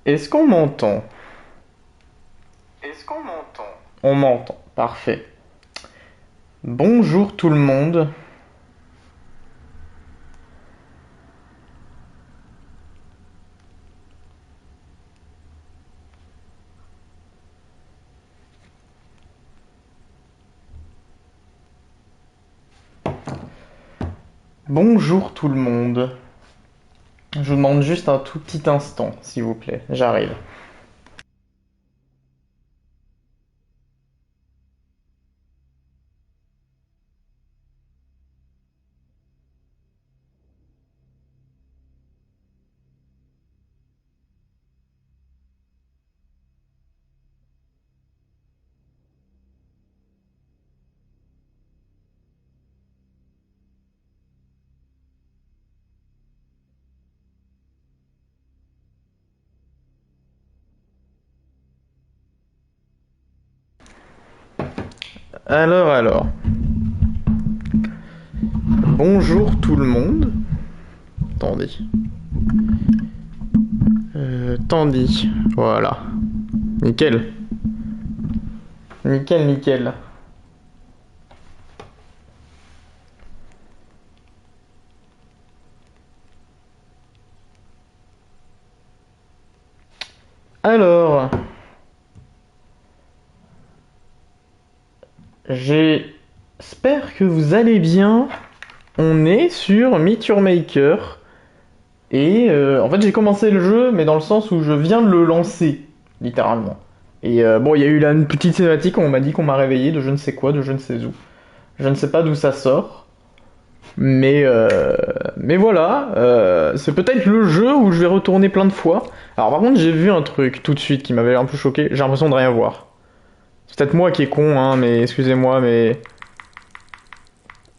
Est-ce qu'on m'entend? Est-ce qu'on m'entend? On m'entend. Parfait. Bonjour tout le monde. Bonjour tout le monde. Je vous demande juste un tout petit instant, s'il vous plaît. J'arrive. Alors. Bonjour tout le monde. Attendez. Attendez. Voilà. Nickel. Nickel, nickel. Alors. J'espère que vous allez bien. On est sur Meet Your Maker. Et en fait, j'ai commencé le jeu, mais dans le sens où je viens de le lancer, littéralement. Et bon, il y a eu là une petite cinématique, on m'a dit qu'on m'a réveillé de je ne sais quoi, de je ne sais où. Je ne sais pas d'où ça sort. Mais voilà, c'est peut-être le jeu où je vais retourner plein de fois. Alors par contre, j'ai vu un truc tout de suite qui m'avait un peu choqué. J'ai l'impression de rien voir. C'est peut-être moi qui est con, hein, mais excusez-moi, mais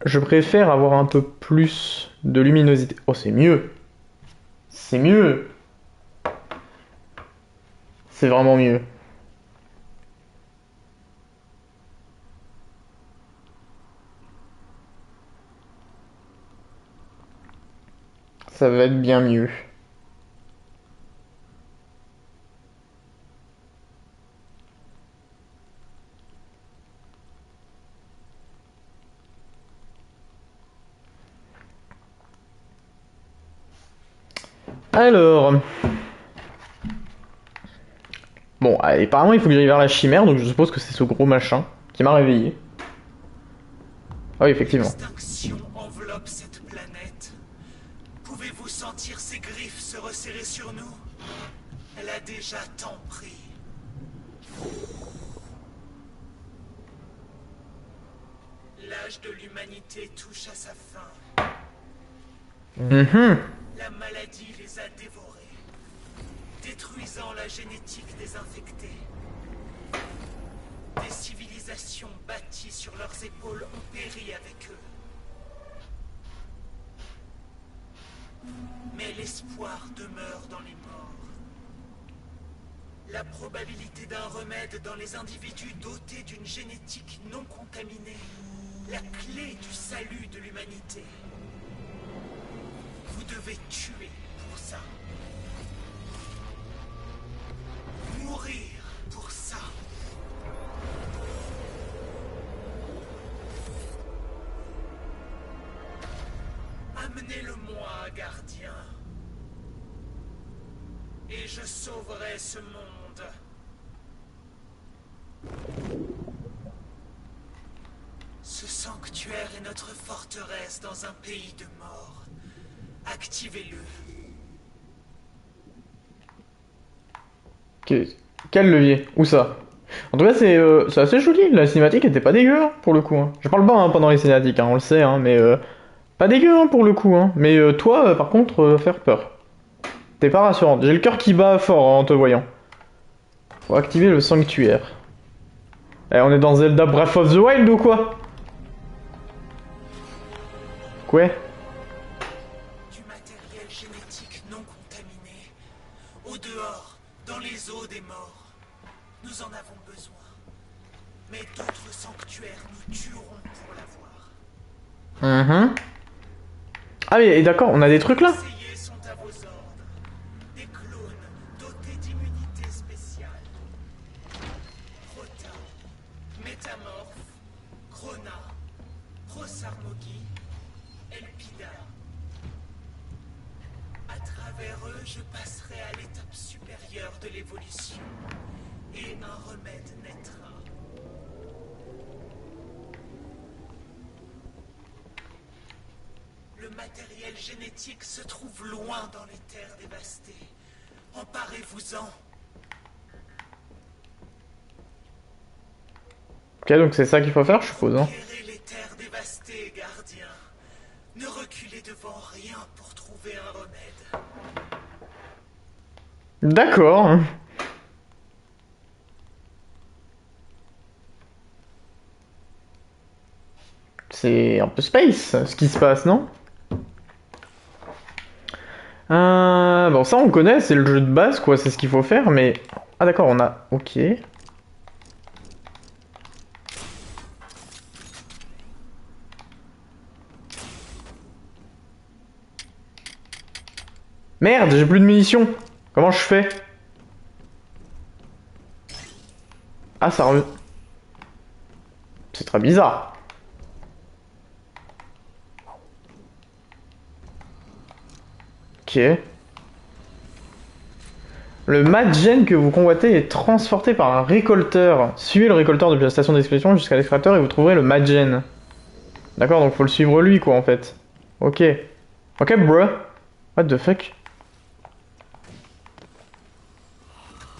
je préfère avoir un peu plus de luminosité. Oh, c'est mieux. C'est mieux. C'est vraiment mieux. Ça va être bien mieux. Alors, bon, apparemment il faut que j'aille vers la chimère, donc je suppose que c'est ce gros machin qui m'a réveillé. Ah oui, effectivement. L'extinction enveloppe cette planète. Pouvez-vous sentir ses griffes se resserrer sur nous? Elle a déjà tant pris. L'âge de l'humanité touche à sa fin. Mhm. La maladie les a dévorés, détruisant la génétique des infectés. Des civilisations bâties sur leurs épaules ont péri avec eux. Mais l'espoir demeure dans les morts. La probabilité d'un remède dans les individus dotés d'une génétique non contaminée. La clé du salut de l'humanité. Vous devez tuer pour ça. Mourir pour ça. Amenez-le-moi, gardien. Et je sauverai ce monde. Ce sanctuaire est notre forteresse dans un pays de mort. Activez-le. Quel levier? Où ça? En tout cas, c'est assez joli. La cinématique était pas dégueu, hein, pour le coup. Hein. Je parle pas hein, pendant les cinématiques, hein, on le sait, hein, mais pas dégueu hein, pour le coup. Hein. Mais toi, par contre, faire peur. T'es pas rassurante. J'ai le cœur qui bat fort hein, en te voyant. Faut activer le sanctuaire. Eh, on est dans Zelda Breath of the Wild ou quoi? Quoi? Du matériel génétique non contaminé. Au dehors, dans les eaux des morts. Nous en avons besoin. Mais d'autres sanctuaires nous tueront pour l'avoir. Mhm. Ah oui, et d'accord, on a des trucs là? Conseillers sont à vos ordres. Des clones dotés Rona, Prosarmogi, Elpida. À travers eux, je passerai à l'étape supérieure de l'évolution. Et un remède naîtra. Le matériel génétique se trouve loin dans les terres dévastées. Emparez-vous-en. Ok, donc c'est ça qu'il faut faire, je suppose. Hein. Conquérez les terres dévastées, gardiens. Ne reculez devant rien pour trouver un remède. D'accord. C'est un peu space ce qui se passe, non? Bon, ça on connaît, c'est le jeu de base, quoi, c'est ce qu'il faut faire, mais... Ah d'accord, on a... Ok. Merde, j'ai plus de munitions. Comment je fais? Ah, ça revient... C'est très bizarre. Ok. Le Madgen que vous convoitez est transporté par un récolteur. Suivez le récolteur depuis la station d'expédition jusqu'à l'extracteur et vous trouverez le Madgen. D'accord, donc faut le suivre lui, quoi, en fait. Ok. Ok, bruh. What the fuck?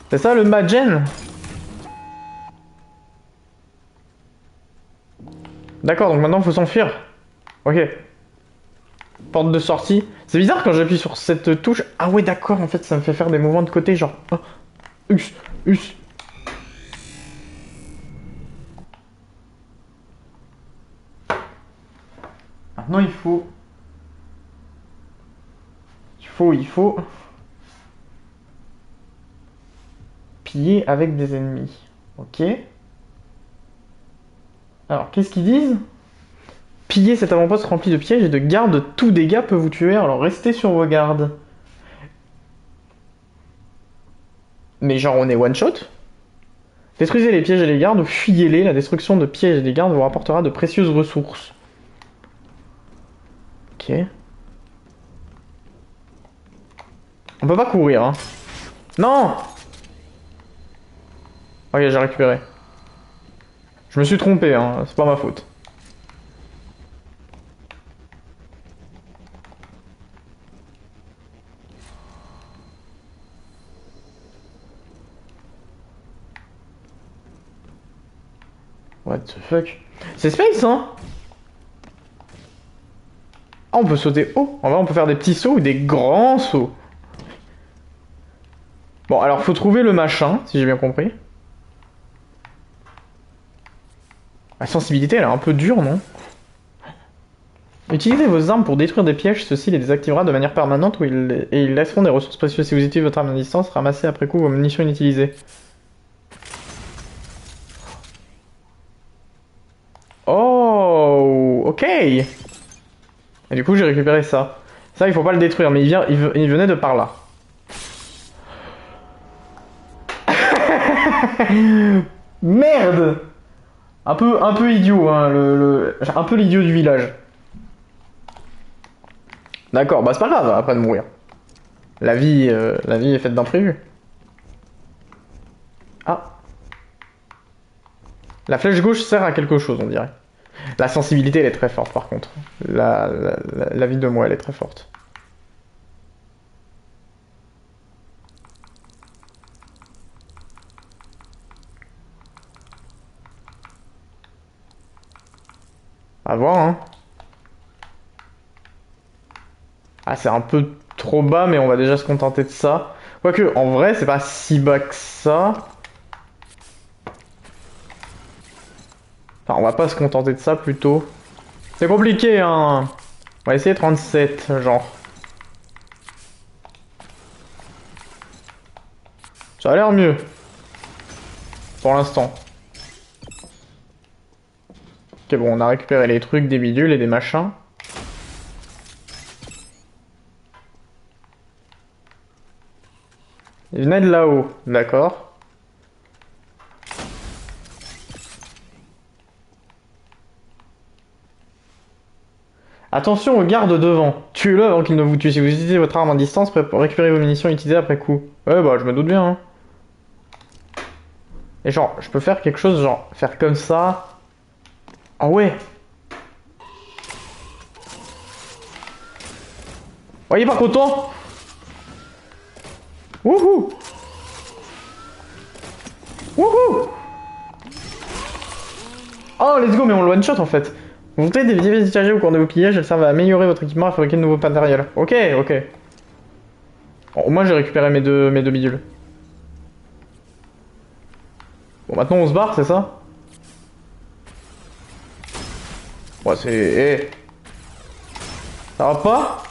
C'est ça, le Madgen? D'accord, donc maintenant faut s'enfuir. Ok. Porte de sortie. C'est bizarre quand j'appuie sur cette touche. Ah ouais, d'accord, en fait, ça me fait faire des mouvements de côté, genre... Oh. Us, us. Maintenant, il faut... Il faut... Piller avec des ennemis. Ok. Alors, qu'est-ce qu'ils disent? Piller cet avant-poste rempli de pièges et de gardes, tout dégât peut vous tuer, alors restez sur vos gardes. Mais genre, on est one-shot? Détruisez les pièges et les gardes ou fuyez-les, la destruction de pièges et des gardes vous rapportera de précieuses ressources. Ok. On peut pas courir, hein. Non! Ok, j'ai récupéré. Je me suis trompé, hein, c'est pas ma faute. What the fuck? C'est space, hein? Ah, on peut sauter haut. En vrai, on peut faire des petits sauts ou des grands sauts. Bon, alors faut trouver le machin, si j'ai bien compris. La sensibilité, elle est un peu dure, non? Utilisez vos armes pour détruire des pièges, ceci les désactivera de manière permanente et ils laisseront des ressources précieuses. Si vous utilisez votre arme à distance, ramassez après coup vos munitions inutilisées. Oh, ok. Et du coup, j'ai récupéré ça. Ça, il faut pas le détruire, mais il venait de par là. Merde. Un peu idiot, hein, un peu l'idiot du village. D'accord, bah c'est pas grave après de mourir. La vie est faite d'imprévus. Ah. La flèche gauche sert à quelque chose, on dirait. La sensibilité, elle est très forte, par contre. La vie de moi, elle est très forte. À voir, hein. Ah, c'est un peu trop bas, mais on va déjà se contenter de ça. Quoique, en vrai, c'est pas si bas que ça. Enfin, on va pas se contenter de ça, plutôt. C'est compliqué, hein. On va essayer 37, genre. Ça a l'air mieux. Pour l'instant. Ok, bon, on a récupéré les trucs, des bidules et des machins. Il venait de là-haut, d'accord. Attention aux gardes devant. Tuez-le avant qu'il ne vous tue. Si vous utilisez votre arme en distance, récupérez vos munitions utilisées après coup. Ouais, bah, je me doute bien, hein. Et genre, je peux faire quelque chose, genre, faire comme ça. Ah ouais. Oh, il est pas content. Wouhou. Wouhou. Oh, let's go, mais on le one-shot en fait. Vous montez des vidéos chargées au cours de vos pillages, elles servent à améliorer votre équipement et à fabriquer de nouveaux matériels. Ok, ok. Bon, au moins j'ai récupéré mes deux bidules. Bon, maintenant on se barre, c'est ça? Ouais, c'est... Eh. Ça va pas?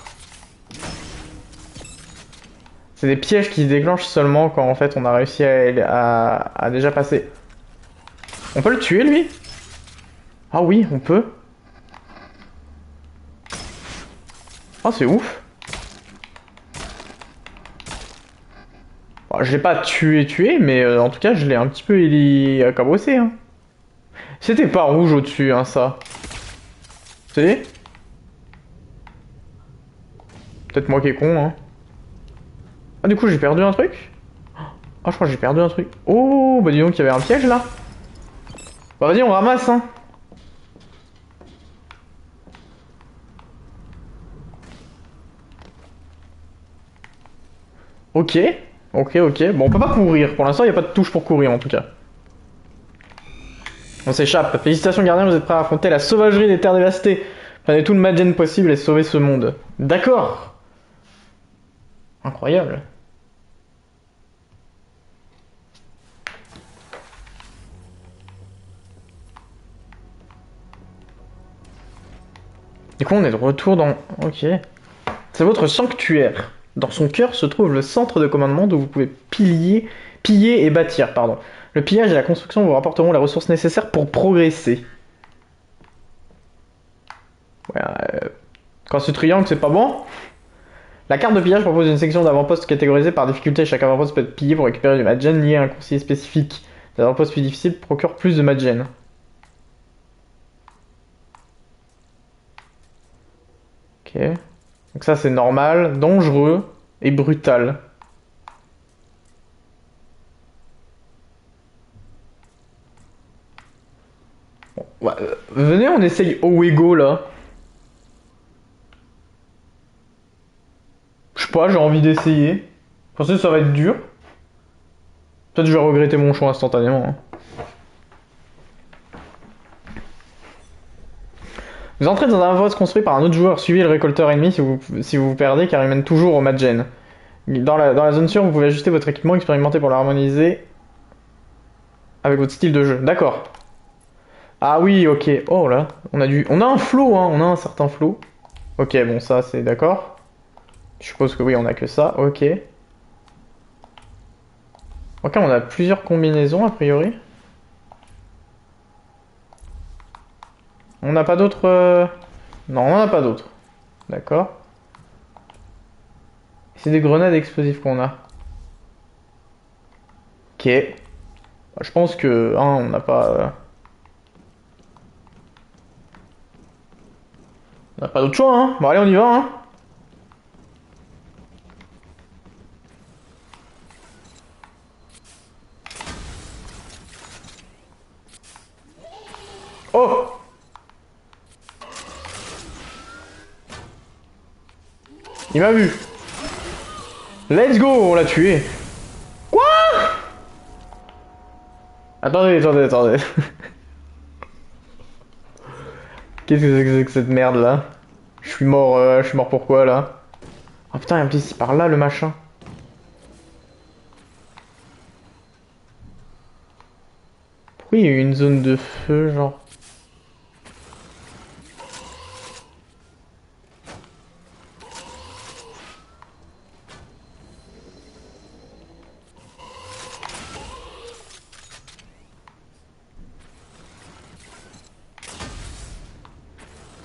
C'est des pièges qui se déclenchent seulement quand en fait on a réussi à déjà passer. On peut le tuer lui? Ah oui, on peut. Ah, c'est ouf. Bon, je l'ai pas tué, mais en tout cas je l'ai un petit peu cabossé. Hein. C'était pas rouge au-dessus, hein, ça. C'est peut-être moi qui est con, hein. Ah, du coup j'ai perdu un truc? Ah, je crois que j'ai perdu un truc. Oh, bah dis donc, il y avait un piège là. Bah vas-y, on ramasse, hein. Ok, ok. Bon, on peut pas courir. Pour l'instant, il n'y a pas de touche pour courir en tout cas. On s'échappe. Félicitations, gardien, vous êtes prêts à affronter la sauvagerie des terres dévastées. Prenez tout le Madgen possible et sauvez ce monde. D'accord. Incroyable. Du coup, on est de retour dans... Ok. C'est votre sanctuaire. Dans son cœur se trouve le centre de commandement où vous pouvez piller et bâtir. Pardon. Le pillage et la construction vous rapporteront les ressources nécessaires pour progresser. Ouais, quand c'est triangle, c'est pas bon. La carte de pillage propose une section d'avant-postes catégorisée par difficulté. Chaque avant-poste peut être pillé pour récupérer du Madgen lié à un conseiller spécifique. Les avant-postes plus difficiles procurent plus de Madgen. Ok. Donc ça c'est normal, dangereux et brutal. Bon, ouais, venez on essaye Owego là. Je sais pas, j'ai envie d'essayer. Je pensais que ça va être dur. Peut-être que je vais regretter mon choix instantanément. Hein. Vous entrez dans un poste construit par un autre joueur, suivez le récolteur ennemi si vous perdez car il mène toujours au Madgen. Dans la zone sûre, vous pouvez ajuster votre équipement, expérimenter pour l'harmoniser avec votre style de jeu. D'accord. Ah oui, ok. Oh là, on a un flow, hein, on a un certain flow. Ok, bon ça c'est d'accord. Je suppose que oui, on a que ça. Ok. Ok, on a plusieurs combinaisons a priori. On n'a pas d'autres... Non, on n'en a pas d'autres. D'accord. C'est des grenades explosives qu'on a. Ok. Je pense que... Hein, on n'a pas... On n'a pas d'autre choix, hein. Bon, allez, on y va, hein. Oh! Il m'a vu. Let's go, on l'a tué. Quoi? Attendez. Qu'est-ce que c'est que cette merde là? Je suis mort pourquoi là? Oh putain, il y a un petit par là le machin. Pourquoi il y a eu une zone de feu genre?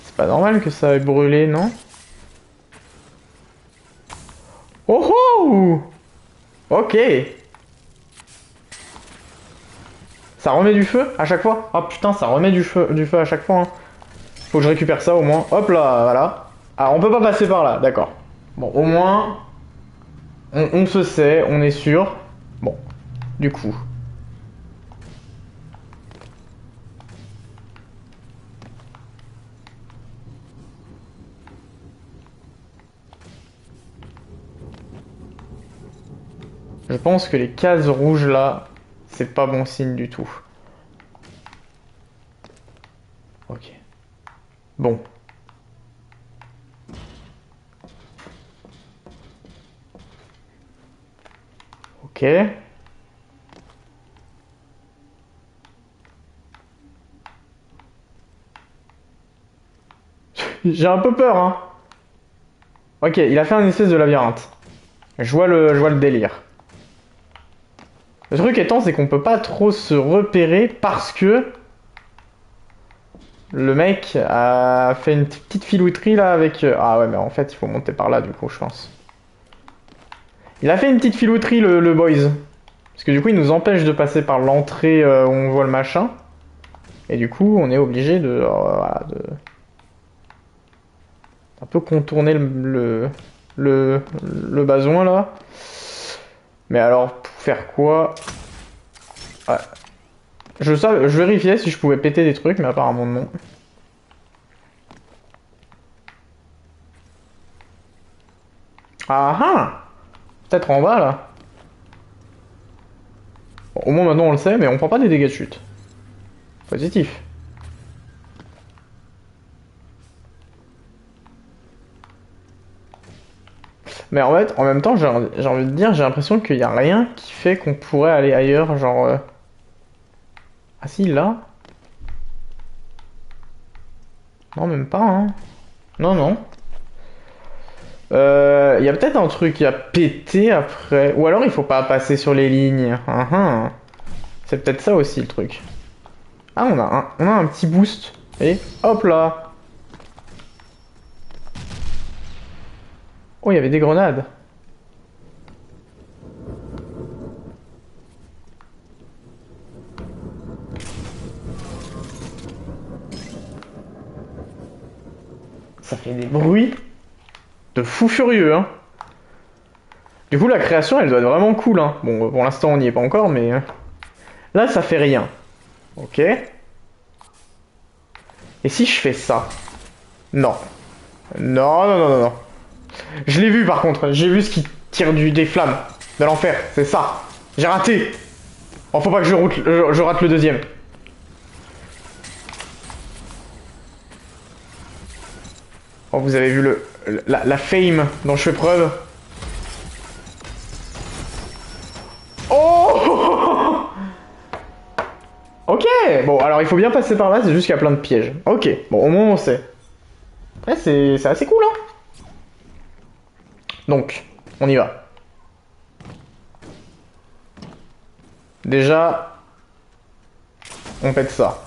C'est pas normal que ça ait brûlé, non? Oh oh! Ok! Ça remet du feu à chaque fois? Ah putain, ça remet du feu à chaque fois. Hein. Faut que je récupère ça au moins. Hop là, voilà. Ah, on peut pas passer par là, d'accord. Bon, au moins, on se sait, on est sûr. Bon, du coup. Je pense que les cases rouges là, c'est pas bon signe du tout. Ok. Bon. Ok. J'ai un peu peur, hein. Ok, il a fait un espèce de labyrinthe. Je vois le délire. Le truc étant, c'est qu'on peut pas trop se repérer parce que le mec a fait une petite filouterie là avec... Ah ouais, mais en fait, il faut monter par là du coup, je pense. Il a fait une petite filouterie, le boys. Parce que du coup, il nous empêche de passer par l'entrée où on voit le machin. Et du coup, on est obligé de... voilà, de... un peu contourner le besoin là. Mais alors, pour faire quoi? Ouais. Je vérifiais si je pouvais péter des trucs, mais apparemment non. Ah ah! Peut-être en bas là. Bon, au moins maintenant on le sait, mais on prend pas des dégâts de chute. Positif. Mais en fait, en même temps, j'ai envie de dire, j'ai l'impression qu'il y a rien qui fait qu'on pourrait aller ailleurs, genre... Ah si, là? Non, même pas, hein. Non, non. Il y a peut-être un truc qui a pété après. Ou alors il faut pas passer sur les lignes. C'est peut-être ça aussi le truc. Ah, on a un petit boost. Et hop là. Oh, il y avait des grenades. Ça fait des bruits de fou furieux, hein. Du coup, la création, elle doit être vraiment cool, hein. Bon, pour l'instant, on n'y est pas encore, mais... Là, ça fait rien. Ok. Et si je fais ça? Non. Non, non, non, non, non. Je l'ai vu, par contre. J'ai vu ce qui tire des flammes. De l'enfer. C'est ça. J'ai raté. Oh, faut pas que je rate le deuxième. Oh, vous avez vu la fame dont je fais preuve. Oh! Ok, bon, alors il faut bien passer par là, c'est juste qu'il y a plein de pièges. Ok, bon, au moins on sait. Après, c'est assez cool, hein. Donc, on y va. Déjà, on pète ça.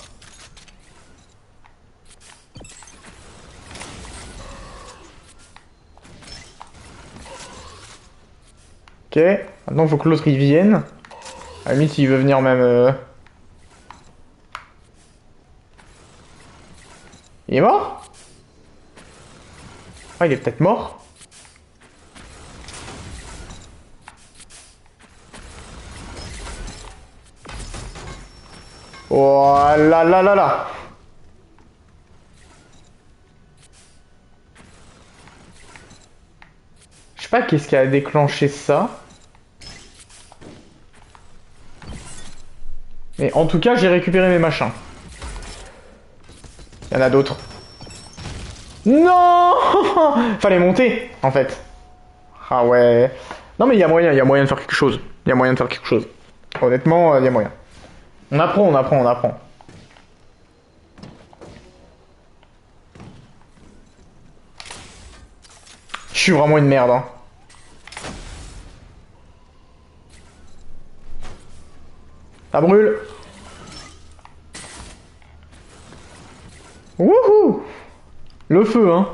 Ok, maintenant il faut que l'autre il vienne. À la limite, s'il veut venir même... Il est mort? Ah, il est peut-être mort. Oh là là là là. Je sais pas qu'est-ce qui a déclenché ça. Mais en tout cas, j'ai récupéré mes machins. Il y en a d'autres. Non! Fallait monter, en fait. Ah ouais. Non mais il y a moyen de faire quelque chose. Il y a moyen de faire quelque chose. Honnêtement, il y a moyen. On apprend, on apprend, on apprend. Je suis vraiment une merde, hein. Ça brûle. Wouhou! Le feu, hein.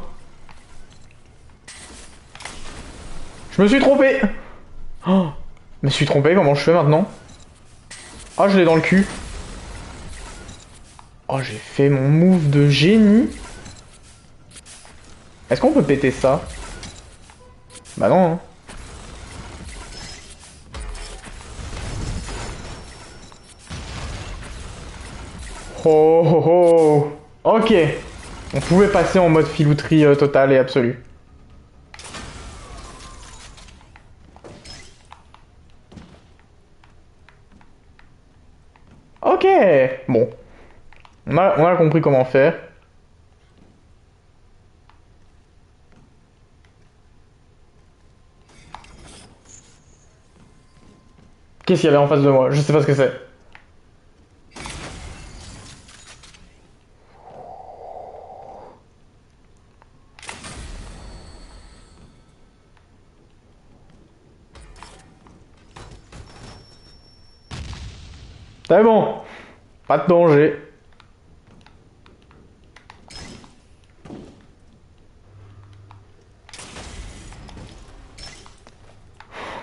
Je me suis trompé. Oh, je me suis trompé, comment je fais maintenant? Ah, je l'ai dans le cul. Oh, j'ai fait mon move de génie. Est-ce qu'on peut péter ça? Bah non, hein. Oh oh oh. Ok. On pouvait passer en mode filouterie totale et absolue. Ok. Bon. On a compris comment faire. Qu'est-ce qu'il y avait en face de moi? Je sais pas ce que c'est. C'est bon. Pas de danger.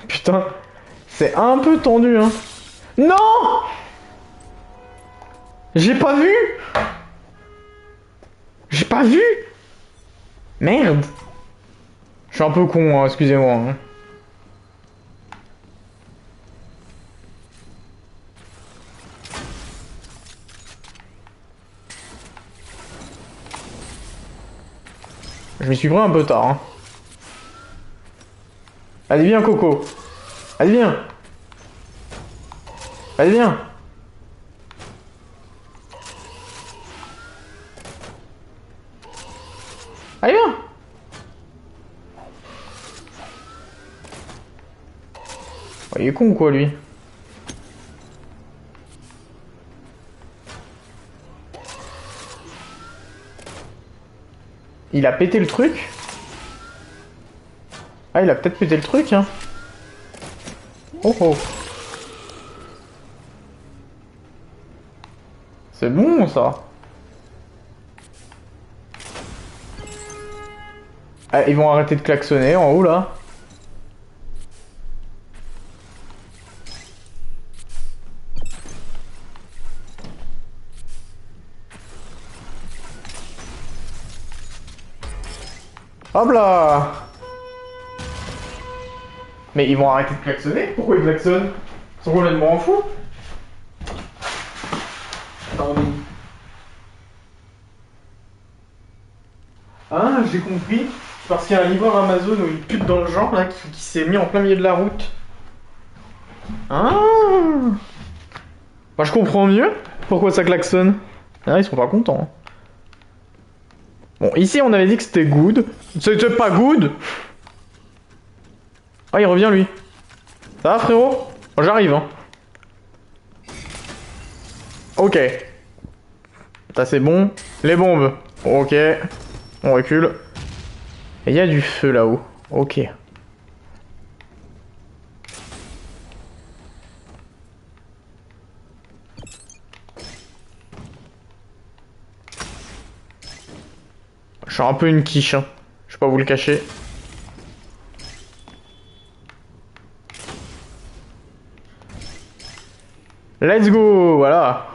Putain. C'est un peu tendu, hein. Non! J'ai pas vu! J'ai pas vu! Merde! Je suis un peu con, hein, excusez-moi. Hein. Je m'y suis pris un peu tard. Hein. Allez, viens, Coco. Allez, viens. Allez, viens. Allez, viens. Oh, il est con, quoi, lui. Il a pété le truc? Ah, il a peut-être pété le truc, hein. Oh oh. C'est bon, ça. Ah, ils vont arrêter de klaxonner en haut, là. Hop là! Mais ils vont arrêter de klaxonner? Pourquoi ils klaxonnent? Ils sont complètement en fou. Attends, ah, j'ai compris. Parce qu'il y a un livreur Amazon ou une pute dans le genre là qui s'est mis en plein milieu de la route. Ah! Bah, je comprends mieux pourquoi ça klaxonne. Ah, ils sont pas contents. Bon, ici on avait dit que c'était good. C'était pas good. Ah, il revient lui. Ça va frérot? Bon, j'arrive hein. Ok. Ça c'est bon. Les bombes. Ok. On recule. Et il y a du feu là-haut. Ok. Je suis un peu une quiche, hein. Je vais pas vous le cacher. Let's go, voilà.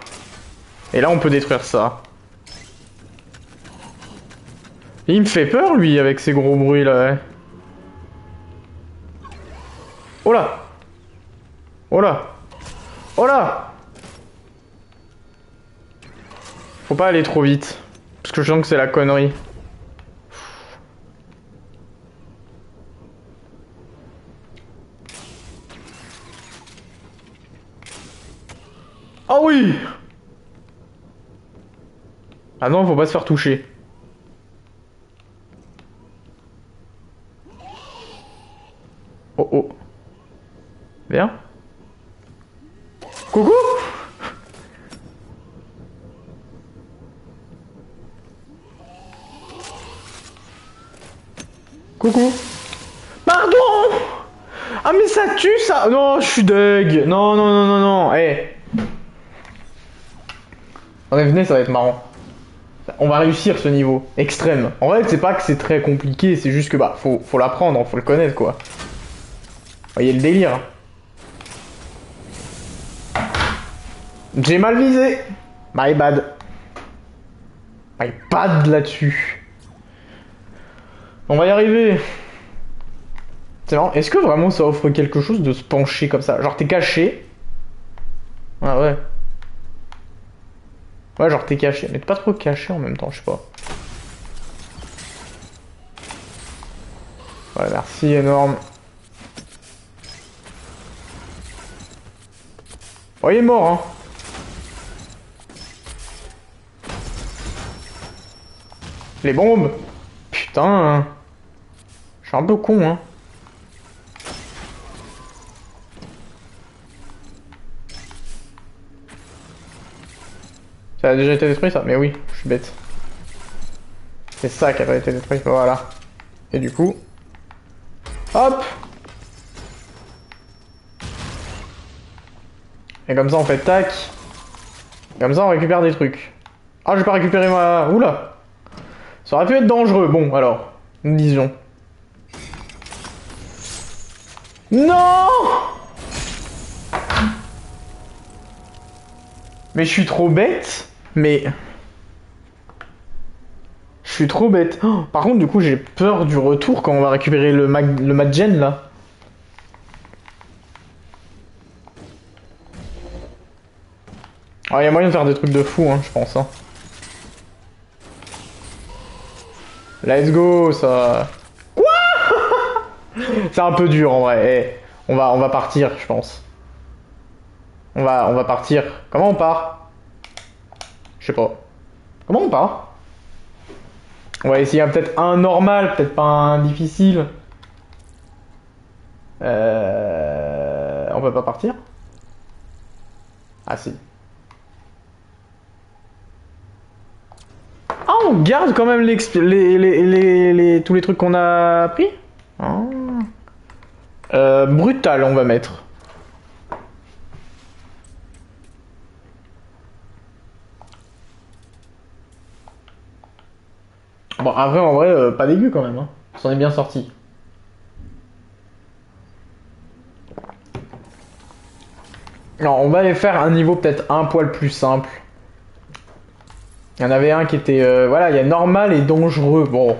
Et là, on peut détruire ça. Il me fait peur, lui, avec ses gros bruits, là. Oh là! Oh là! Oh là! Faut pas aller trop vite. Parce que je sens que c'est la connerie. Ah oui! Ah non, faut pas se faire toucher. Oh oh. Viens. Coucou! Coucou. Pardon! Ah mais ça tue ça! Non, je suis deg! Non, non, non, non, non, eh! Hey. Allez, venez, ça va être marrant. On va réussir ce niveau extrême. En vrai, c'est pas que c'est très compliqué, c'est juste que bah, faut l'apprendre, faut le connaître quoi. Voyez le délire. J'ai mal visé. My bad. My bad là-dessus. On va y arriver. C'est marrant. Est-ce que vraiment ça offre quelque chose de se pencher comme ça? Genre t'es caché. Ah ouais. Ouais, genre t'es caché. Mais t'es pas trop caché en même temps, je sais pas. Ouais, merci, énorme. Oh, il est mort, hein. Les bombes. Putain. Je suis un peu con, hein. Ça a déjà été détruit, ça? Mais oui, je suis bête. C'est ça qui a pas été détruit, voilà. Et du coup... Hop! Et comme ça, on fait tac. Comme ça, on récupère des trucs. Ah, j'ai pas récupéré ma... Oula! Ça aurait pu être dangereux. Bon, alors, nous disions. Non! Mais je suis trop bête. Mais... Je suis trop bête. Oh, par contre, du coup, j'ai peur du retour quand on va récupérer le Madgen, là. Ah, y a moyen de faire des trucs de fou, hein, je pense. Hein. Let's go, ça... Quoi? C'est un peu dur, en vrai. Eh, on va partir, je pense. On va partir. Comment on part? Je sais pas. Comment on part? On va essayer peut-être un normal, peut-être pas un difficile. On peut pas partir? Ah si. Ah, on garde quand même tous les trucs qu'on a pris? Ah. Brutal, on va mettre. Bon, après, en vrai, pas dégueu quand même. Hein. On s'en est bien sorti. Non, on va aller faire un niveau peut-être un poil plus simple. Il y en avait un qui était... voilà, il y a normal et dangereux. Bon.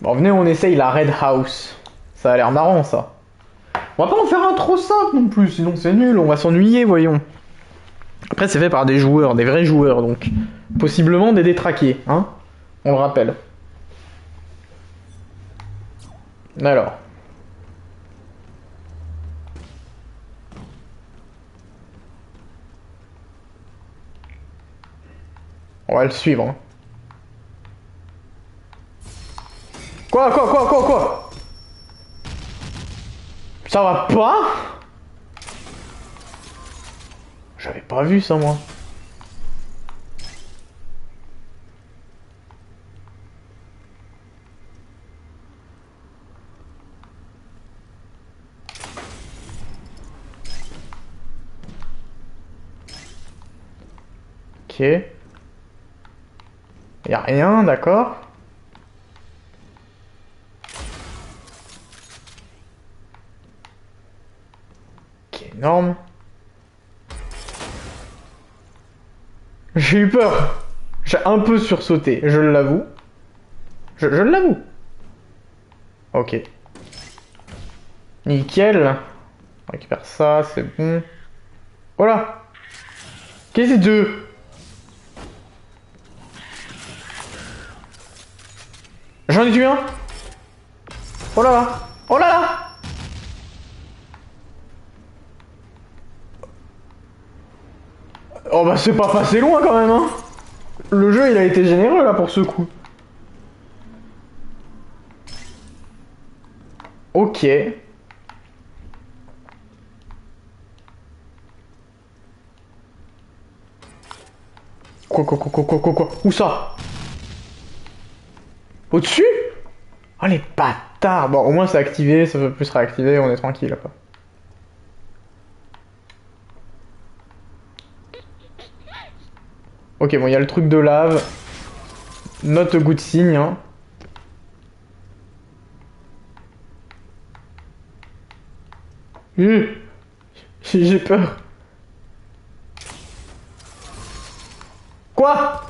Bon, venez, on essaye la Red House. Ça a l'air marrant, ça. On va pas en faire un trop simple non plus, sinon c'est nul, on va s'ennuyer, voyons. Après, c'est fait par des joueurs, des vrais joueurs, donc possiblement des détraqués, hein. On le rappelle. Alors. On va le suivre. Hein. Quoi? Ça va pas? J'avais pas vu ça, moi. Ok. Y'a rien, d'accord. Ok, énorme. J'ai eu peur. J'ai un peu sursauté, je l'avoue. Je l'avoue. Ok. Nickel. On récupère ça, c'est bon. Voilà. Qu'est-ce que c'est deux? J'en ai tué un. Oh là là. Oh là là. Oh bah c'est pas passé loin quand même hein. Le jeu il a été généreux là pour ce coup. Ok. Quoi? Où ça? Au-dessus? Oh les bâtards. Bon au moins c'est activé, ça peut plus se réactiver, on est tranquille là. Ok bon il y a le truc de lave. Not a good signe hein. J'ai peur. Quoi?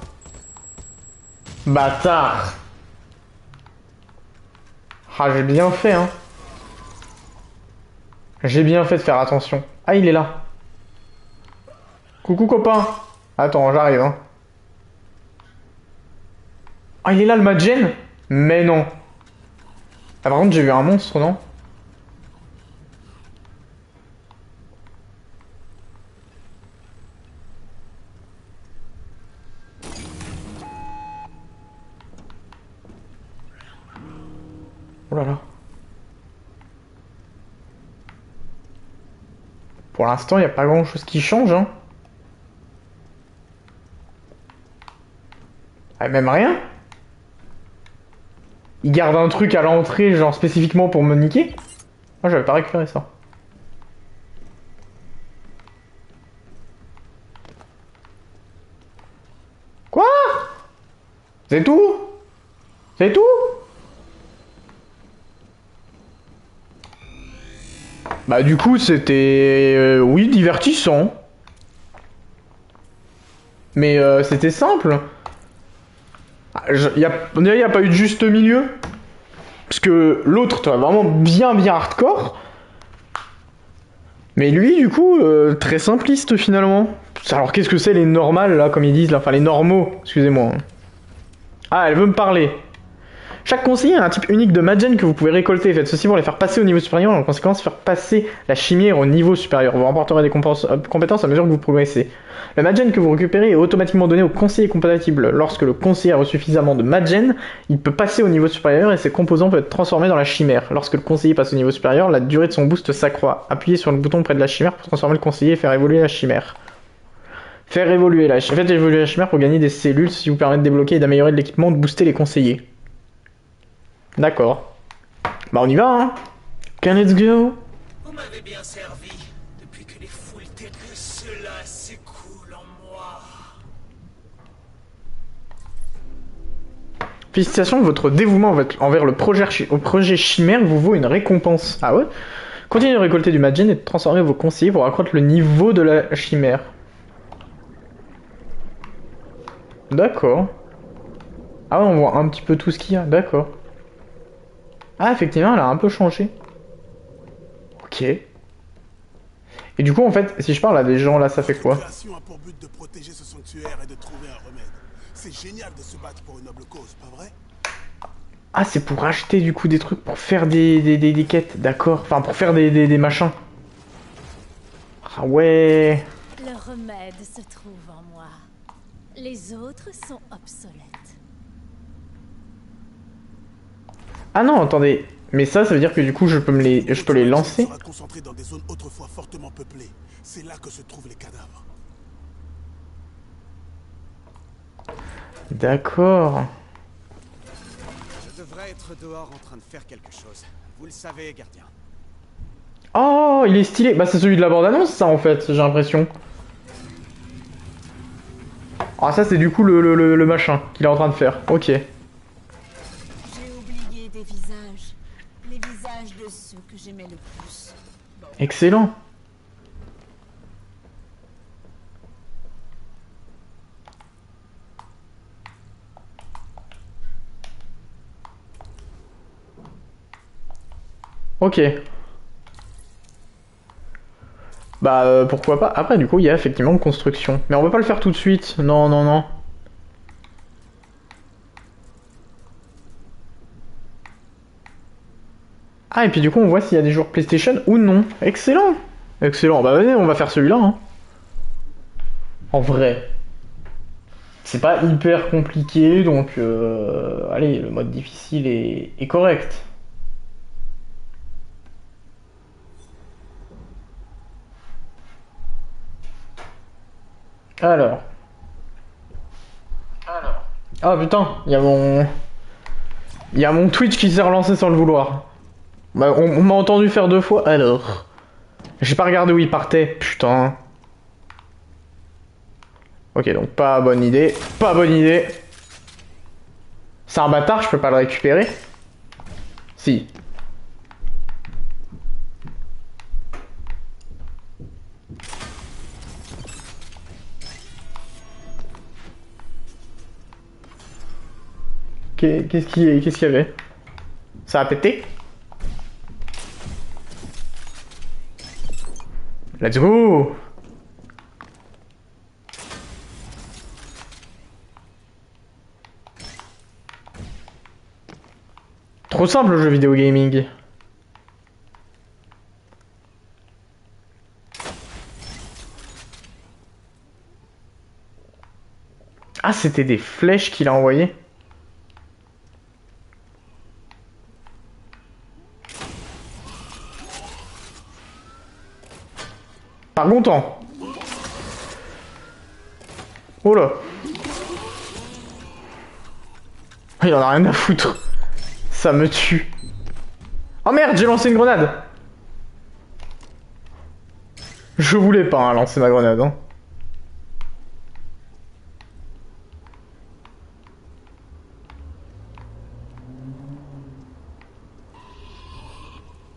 Bâtard. Ah, j'ai bien fait, hein. J'ai bien fait de faire attention. Ah, il est là. Coucou, copain. Attends, j'arrive, hein. Ah, il est là, le Madgen? Mais non. Ah, par contre, j'ai vu un monstre, non? Oh là là. Pour l'instant, il n'y a pas grand chose qui change, hein. Ah, même rien. Il garde un truc à l'entrée, genre spécifiquement pour me niquer. Moi, j'avais pas récupéré ça. Quoi? C'est tout? C'est tout? Bah du coup, c'était... oui, divertissant. Mais c'était simple. On dirait qu'il n'y a pas eu de juste milieu. Parce que l'autre, t'as vraiment bien hardcore. Mais lui, du coup, très simpliste finalement. Alors qu'est-ce que c'est les normales, là, comme ils disent, là, enfin les normaux, excusez-moi. Ah, elle veut me parler. Chaque conseiller a un type unique de Madgen que vous pouvez récolter. Faites ceci pour les faire passer au niveau supérieur et en conséquence faire passer la chimère au niveau supérieur. Vous remporterez des compétences à mesure que vous progressez. Le Madgen que vous récupérez est automatiquement donné au conseiller compatible. Lorsque le conseiller a reçu suffisamment de Madgen, il peut passer au niveau supérieur et ses composants peuvent être transformés dans la chimère. Lorsque le conseiller passe au niveau supérieur, la durée de son boost s'accroît. Appuyez sur le bouton près de la chimère pour transformer le conseiller et faire évoluer la chimère. Faites évoluer la chimère pour gagner des cellules, ceci vous permet de débloquer et d'améliorer de l'équipement, de booster les conseillers. D'accord. Bah on y va, hein. Okay, let's go. Vous m'avez bien servi depuis que les foules telles que cela s'écoulent en moi. Félicitations, votre dévouement envers le projet chimère vous vaut une récompense. Ah ouais? Continuez de récolter du Madgen et de transformer vos conseillers pour accroître le niveau de la chimère. D'accord. Ah ouais, on voit un petit peu tout ce qu'il y a, d'accord. Ah, effectivement, elle a un peu changé. Ok. Et du coup, en fait, si je parle à des gens là, ça fait quoi? Cette création a pour but de protéger ce sanctuaire et de trouver un remède. C'est génial de se battre pour une noble cause, pas vrai? Ah, c'est pour acheter du coup des trucs pour faire des quêtes, d'accord. Enfin, pour faire des machins. Ah ouais. Le remède se trouve en moi. Les autres sont obsolètes. Ah non, attendez. Mais ça veut dire que du coup, je peux les lancer. Sera concentré dans des zones autrefois fortement peuplées. C'est là que se trouvent les cadavres. D'accord. Je devrais être dehors en train de faire quelque chose. Vous le savez, gardien. Oh, il est stylé. Bah, c'est celui de la bande-annonce, ça, en fait, j'ai l'impression. Ah, ça, c'est du coup le machin qu'il est en train de faire. Ok. J'ai oublié des visages. Les visages de ceux que j'aimais le plus. Excellent. Ok. Bah, pourquoi pas. Après, du coup, il y a effectivement construction. Mais on va pas le faire tout de suite. Non, non, non. Ah, et puis du coup, on voit s'il y a des joueurs PlayStation ou non. Excellent. Excellent. Bah, vas-y, on va faire celui-là. Hein. En vrai. C'est pas hyper compliqué, donc... allez, le mode difficile est correct. Alors. Ah putain, il y a mon Twitch qui s'est relancé sans le vouloir. Bah, on m'a entendu faire 2 fois, alors. J'ai pas regardé où il partait, putain. Ok, donc pas bonne idée. Pas bonne idée. C'est un bâtard, je peux pas le récupérer. Si. Qu'est-ce qu'il y avait? Ça a pété? Let's go! Trop simple le jeu vidéo gaming. Ah, c'était des flèches qu'il a envoyées. Pas longtemps. Oh là. Il en a rien à foutre. Ça me tue. Oh merde, j'ai lancé une grenade. Je voulais pas hein, lancer ma grenade. Hein.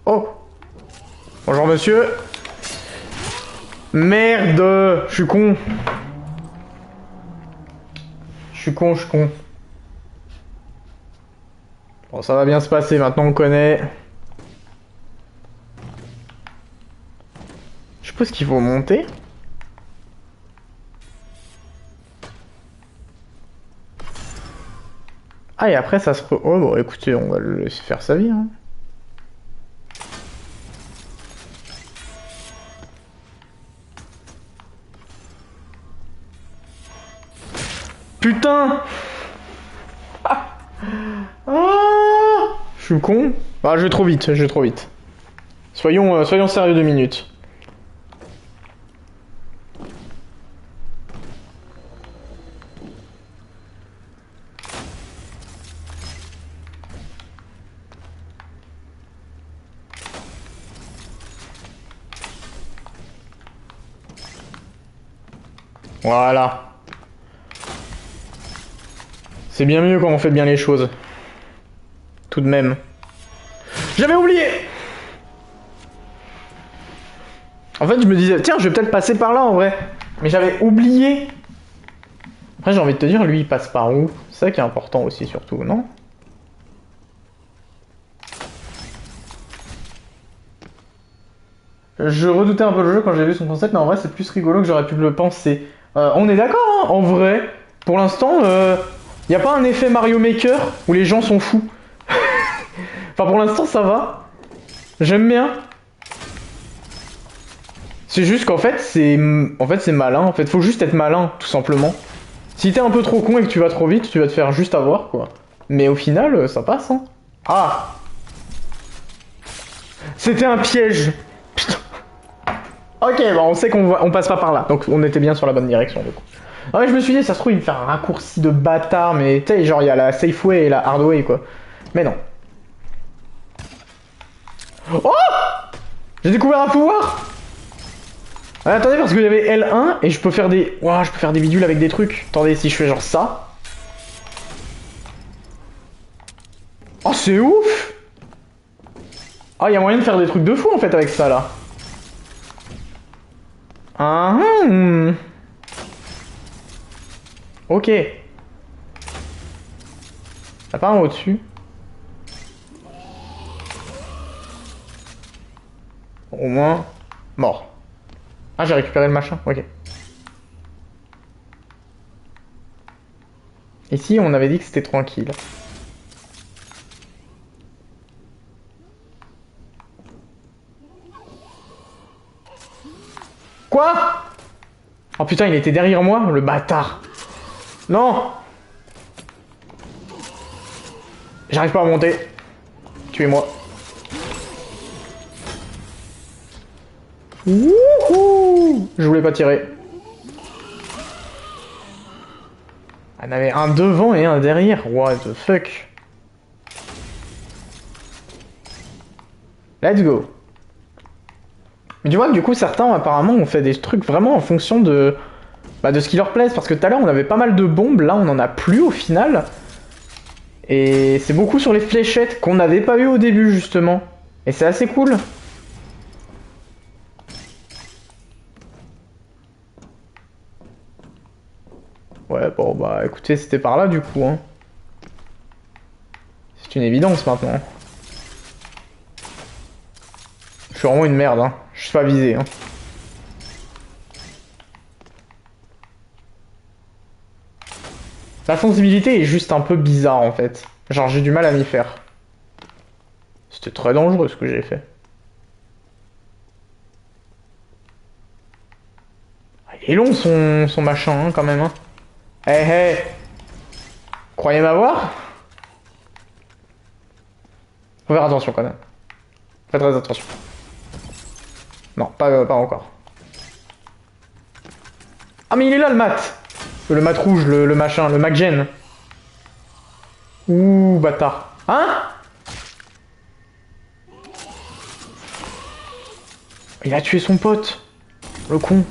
Oh. Bonjour monsieur. Merde, je suis con. Je suis con. Bon, ça va bien se passer, maintenant on connaît. Je suppose qu'il faut monter. Ah, et après ça se... Oh, bon, écoutez, on va le laisser faire sa vie, hein. Putain! Ah! Je suis con. Ah, je vais trop vite. Soyons sérieux 2 minutes. Voilà. C'est bien mieux quand on fait bien les choses. Tout de même. J'avais oublié! En fait, je me disais, tiens, je vais peut-être passer par là en vrai. Mais j'avais oublié. Après, j'ai envie de te dire, lui, il passe par où? C'est ça qui est important aussi, surtout, non? Je redoutais un peu le jeu quand j'ai vu son concept, mais en vrai, c'est plus rigolo que j'aurais pu le penser. On est d'accord, hein, en vrai. Pour l'instant, y a pas un effet Mario Maker où les gens sont fous. Enfin, pour l'instant, ça va. J'aime bien. C'est juste qu'en fait, c'est malin. En fait, faut juste être malin, tout simplement. Si t'es un peu trop con et que tu vas trop vite, tu vas te faire juste avoir, quoi. Mais au final, ça passe, hein. Ah! C'était un piège. Putain. Ok, bon, on sait on passe pas par là. Donc, on était bien sur la bonne direction, du coup. Ah ouais, je me suis dit, ça se trouve, il me fait un raccourci de bâtard, mais tu sais, genre, il y a la safe way et la hard way, quoi. Mais non. Oh! J'ai découvert un pouvoir! Ah, attendez, parce qu'il y avait L1 et je peux faire des... Ouah, je peux faire des bidules avec des trucs. Attendez, si je fais genre ça... Oh, c'est ouf! Ah, il y a moyen de faire des trucs de fou, en fait, avec ça, là. Ah, ok. T'as pas un au-dessus? Au moins... Mort. Ah, j'ai récupéré le machin, ok. Ici, on avait dit que c'était tranquille. Quoi? Oh putain, il était derrière moi, le bâtard. Non! J'arrive pas à monter. Tuez-moi. Wouhou! Je voulais pas tirer. Il y en avait un devant et un derrière. What the fuck? Let's go. Mais tu vois que du coup certains apparemment ont fait des trucs vraiment en fonction de ce qui leur plaise. Parce que tout à l'heure on avait pas mal de bombes, là on en a plus au final. Et c'est beaucoup sur les fléchettes qu'on n'avait pas eu au début justement. Et c'est assez cool. Ouais bon bah écoutez c'était par là du coup hein. C'est une évidence maintenant. Je suis vraiment une merde, hein. Je suis pas visé, hein. La sensibilité est juste un peu bizarre en fait. Genre j'ai du mal à m'y faire. C'était très dangereux ce que j'ai fait. Il est long son machin hein, quand même. Hein. Hey, hey. Croyez m'avoir? Faut faire attention quand même. Faites très attention. Non, pas encore. Ah mais il est là le mat. Le mat rouge, le machin, le MacGen. Ouh, bâtard. Hein? Il a tué son pote. Le con.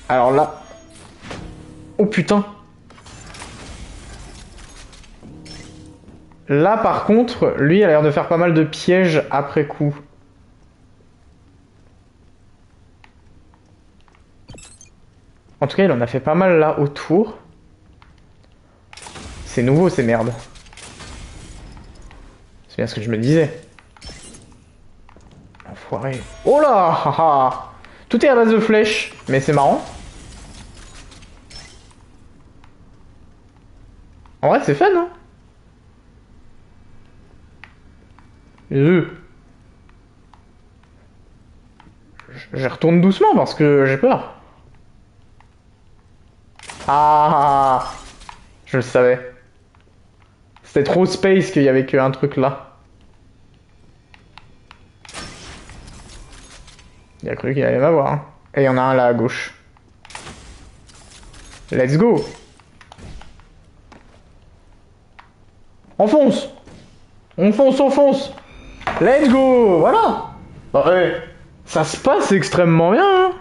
Alors là... Oh putain. Là par contre, lui a l'air de faire pas mal de pièges après coup. En tout cas, il en a fait pas mal là autour. C'est nouveau ces merdes. C'est bien ce que je me disais. Enfoiré. Oh là haha. Tout est à base de flèches, mais c'est marrant. En vrai, c'est fun, hein. Je retourne doucement parce que j'ai peur. Ah, je le savais. C'était trop space qu'il y avait qu'un truc là. Il a cru qu'il allait m'avoir. Hein. Et il y en a un là à gauche. Let's go. On fonce. On fonce, on fonce. Let's go. Voilà. Bah ouais. Ça se passe extrêmement bien. Hein.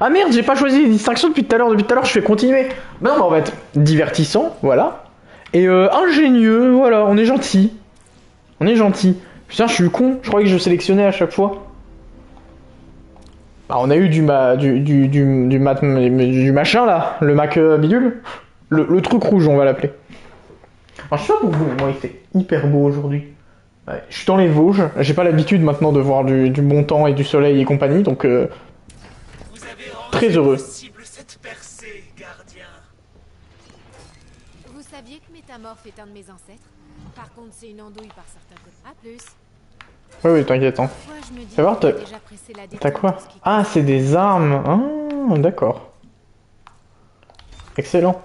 Ah merde, j'ai pas choisi les distractions depuis tout à l'heure. Depuis tout à l'heure, je fais continuer. Ben non, on va être divertissant, voilà. Et ingénieux, voilà, on est gentil. On est gentil. Putain, je suis con, je croyais que je sélectionnais à chaque fois. Bah, on a eu du machin là, le Mac bidule. Le truc rouge, on va l'appeler. Alors, je sais pas pour vous, mais moi il fait hyper beau aujourd'hui. Ouais, je suis dans les Vosges, j'ai pas l'habitude maintenant de voir du bon temps et du soleil et compagnie, donc très heureux. Cette percée, gardien. Vous saviez que Métamorphe est un de mes ancêtres? Par contre, c'est une andouille par certains côtés. À plus. Oui, oui, t'inquiète. Hein. Fais voir, t'as quoi? Ah, c'est des armes. Ah, d'accord. Excellent.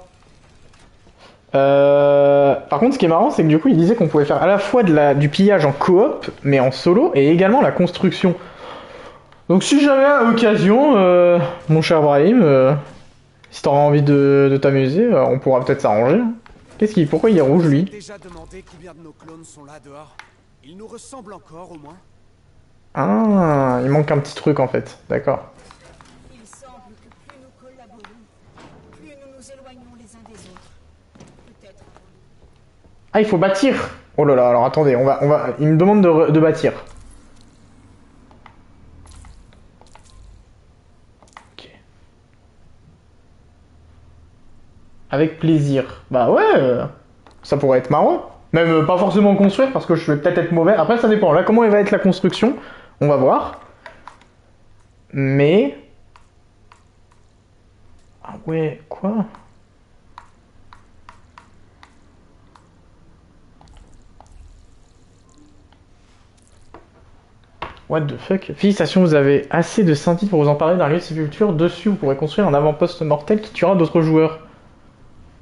Par contre, ce qui est marrant, c'est que du coup, il disait qu'on pouvait faire à la fois du pillage en coop, mais en solo, et également la construction. Donc si jamais à l'occasion, mon cher Brahim, si t'auras envie de t'amuser, on pourra peut-être s'arranger. Pourquoi il est rouge, lui? Déjà demandé combien de nos clones sont là dehors. Ils nous ressemblent encore, au moins. Ah, il manque un petit truc, en fait. D'accord. Il semble que plus nous collaborons, plus nous nous éloignons les uns des autres. Peut-être. Ah, il faut bâtir. Oh là là, alors attendez, il me demande de bâtir. Ok. Avec plaisir. Bah ouais, ça pourrait être marrant. Même pas forcément construire parce que je vais peut-être être mauvais. Après, ça dépend. Là, comment va être la construction? On va voir. Mais... Ah ouais, quoi? What the fuck? Félicitations, vous avez assez de synthites pour vous emparer d'un lieu de sépulture. Dessus, vous pourrez construire un avant-poste mortel qui tuera d'autres joueurs.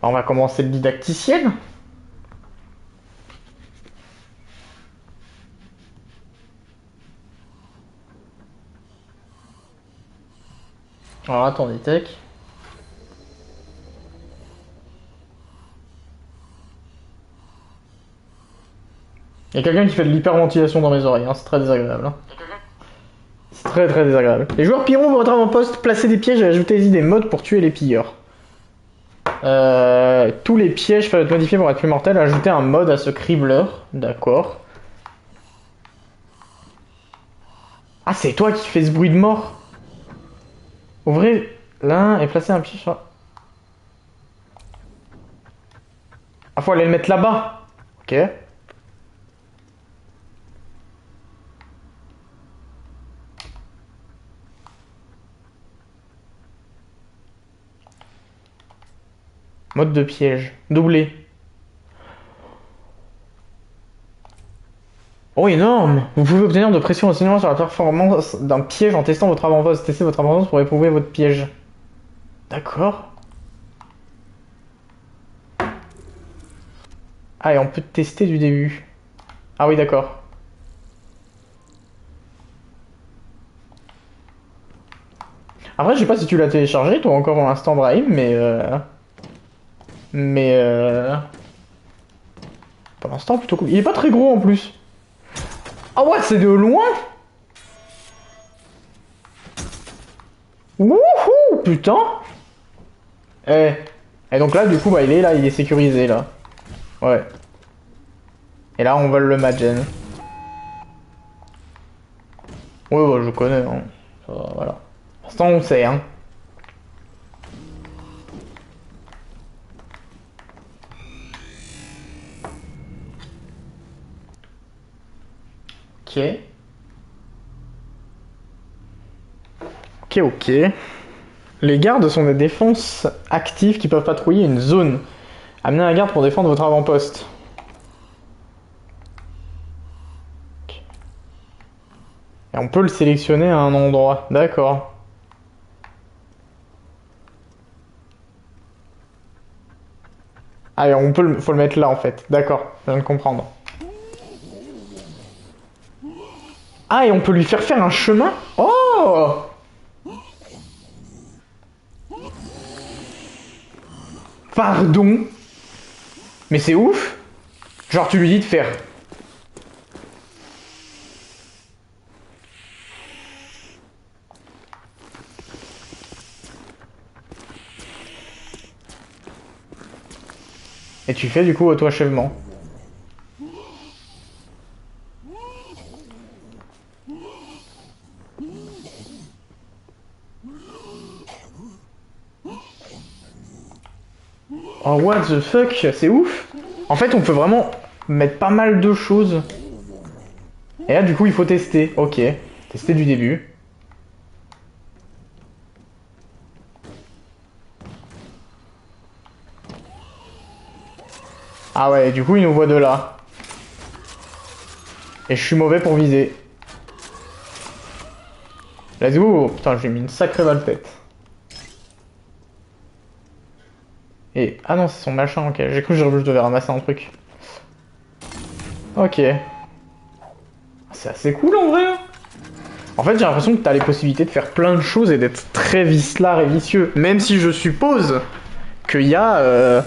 Alors, on va commencer le didacticiel. Alors, attendez, tech. Il y a quelqu'un qui fait de l'hyperventilation dans mes oreilles, hein. C'est très désagréable. Hein. C'est très très désagréable. Les joueurs pilleront votre avant-poste, placer des pièges et ajouter des modes pour tuer les pilleurs. Tous les pièges peuvent être modifiés pour être plus mortels. Ajouter un mode à ce cribleur. D'accord. Ah, c'est toi qui fais ce bruit de mort. Ouvrez Là, et placer un pied sur... Ah, faut aller le mettre là-bas. Ok. Mode de piège. Doublé. Oh, énorme! Vous pouvez obtenir de précieux renseignements sur la performance d'un piège en testant votre avant-poste. Testez votre avant-poste pour éprouver votre piège. D'accord. Ah, et on peut tester du début. Ah oui, d'accord. Après, je sais pas si tu l'as téléchargé, toi, encore pour l'instant, Brahim, mais... Pour l'instant, plutôt cool. Il est pas très gros, en plus. Ah ouais, c'est de loin? Wouhou! Putain! Eh. Et donc là, du coup, bah, il est là, il est sécurisé, là. Ouais. Et là, on vole le Magen. Ouais, bah, je connais, hein. Ça, voilà. Pour l'instant, on sait, hein. Ok. Ok. Les gardes sont des défenses actives qui peuvent patrouiller une zone. Amenez un garde pour défendre votre avant-poste. Et on peut le sélectionner à un endroit. D'accord. Ah, et faut le mettre là en fait. D'accord, je viens de comprendre. Ah, et on peut lui faire un chemin? Oh! Pardon? Mais c'est ouf! Genre, tu lui dis de faire. Et tu fais du coup auto-achèvement. Oh, what the fuck? C'est ouf! En fait, on peut vraiment mettre pas mal de choses. Et là, du coup, il faut tester. Ok. Tester du début. Ah ouais, du coup, il nous voit de là. Et je suis mauvais pour viser. Let's go! Putain, j'ai mis une sacrée balle tête. Et... Ah non, c'est son machin, ok. J'ai cru que je devais ramasser un truc. Ok. C'est assez cool en vrai. En fait, j'ai l'impression que t'as les possibilités de faire plein de choses et d'être très vicelard et vicieux. Même si je suppose qu'il y a...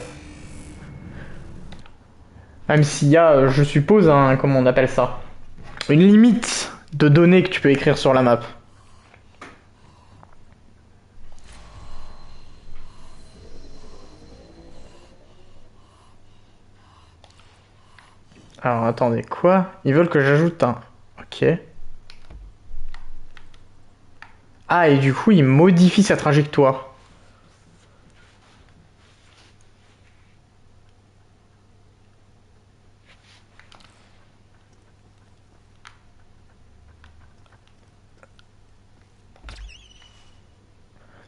Même s'il y a, je suppose, un... Comment on appelle ça? Une limite de données que tu peux écrire sur la map. Alors, attendez, quoi? Ils veulent que j'ajoute un... Ok. Ah, et du coup, il modifie sa trajectoire.